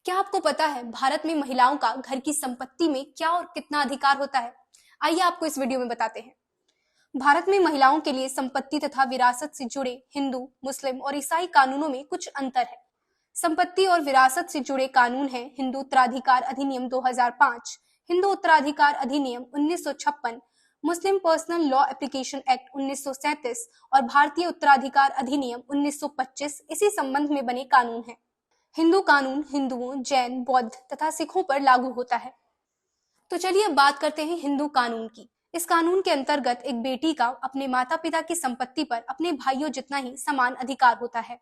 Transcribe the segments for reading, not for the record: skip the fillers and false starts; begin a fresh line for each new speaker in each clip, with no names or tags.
क्या आपको पता है भारत में महिलाओं का घर की संपत्ति में क्या और कितना अधिकार होता है? आइए आपको इस वीडियो में बताते हैं। भारत में महिलाओं के लिए संपत्ति तथा विरासत से जुड़े हिंदू, मुस्लिम और ईसाई कानूनों में कुछ अंतर है। संपत्ति और विरासत से जुड़े कानून हैं हिंदू उत्तराधिकार अधिनियम 2005, हिंदू उत्तराधिकार अधिनियम 1956, मुस्लिम पर्सनल लॉ एप्लीकेशन एक्ट 1937 और भारतीय उत्तराधिकार अधिनियम 1925 इसी संबंध में बने कानून हैं। हिंदू कानून हिंदुओं, जैन, बौद्ध तथा सिखों पर लागू होता है। तो चलिए अब बात करते हैं हिंदू कानून की। इस कानून के अंतर्गत एक बेटी का अपने माता पिता की संपत्ति पर अपने भाइयों जितना ही समान अधिकार होता है।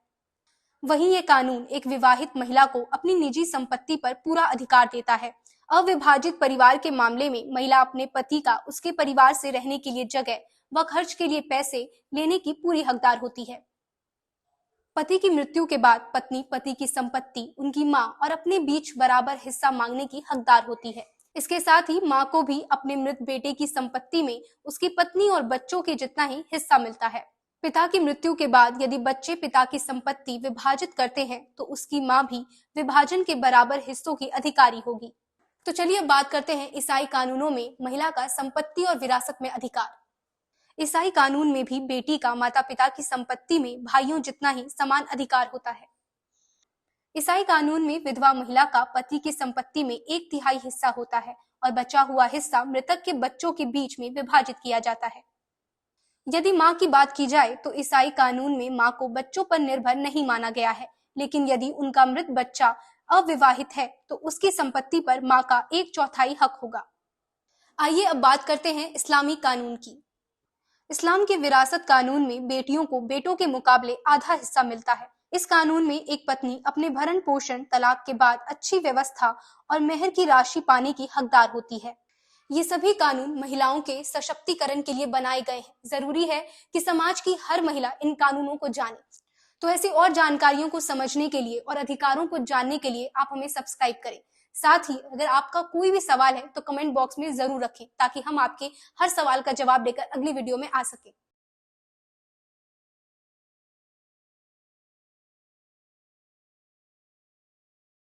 वहीं ये कानून एक विवाहित महिला को अपनी निजी संपत्ति पर पूरा अधिकार देता है। अविभाजित परिवार के मामले में महिला अपने पति का उसके परिवार से रहने के लिए जगह व खर्च के लिए पैसे लेने की पूरी हकदार होती है। पति की मृत्यु के बाद पत्नी पति की संपत्ति, उनकी मां और अपने बीच बराबर हिस्सा मांगने की हकदार होती है। इसके साथ ही मां को भी अपने मृत बेटे की संपत्ति में उसकी पत्नी और बच्चों के जितना ही हिस्सा मिलता है। पिता की मृत्यु के बाद यदि बच्चे पिता की संपत्ति विभाजित करते हैं तो उसकी मां भी विभाजन के बराबर हिस्सों की अधिकारी होगी। तो चलिए बात करते हैं ईसाई कानूनों में महिला का संपत्ति और विरासत में अधिकार। ईसाई कानून में भी बेटी का माता पिता की संपत्ति में भाइयों जितना ही समान अधिकार होता है। ईसाई कानून में विधवा महिला का पति की संपत्ति में 1/3 हिस्सा होता है और बचा हुआ हिस्सा मृतक के बच्चों के बीच में विभाजित किया जाता है। यदि मां की बात की जाए तो ईसाई कानून में मां को बच्चों पर निर्भर नहीं माना गया है, लेकिन यदि उनका मृत बच्चा अविवाहित है तो उसकी संपत्ति पर मां का 1/4 हक होगा। आइए अब बात करते हैं इस्लामी कानून की। इस्लाम के विरासत कानून में बेटियों को बेटों के मुकाबले आधा हिस्सा मिलता है। इस कानून में एक पत्नी अपने भरण पोषण, तलाक के बाद अच्छी व्यवस्था और मेहर की राशि पाने की हकदार होती है। ये सभी कानून महिलाओं के सशक्तिकरण के लिए बनाए गए हैं। जरूरी है कि समाज की हर महिला इन कानूनों को जाने। तो ऐसी और जानकारियों को समझने के लिए और अधिकारों को जानने के लिए आप हमें सब्सक्राइब करें। साथ ही अगर आपका कोई भी सवाल है तो कमेंट बॉक्स में जरूर रखें ताकि हम आपके हर सवाल का जवाब देकर अगली वीडियो में आ सके।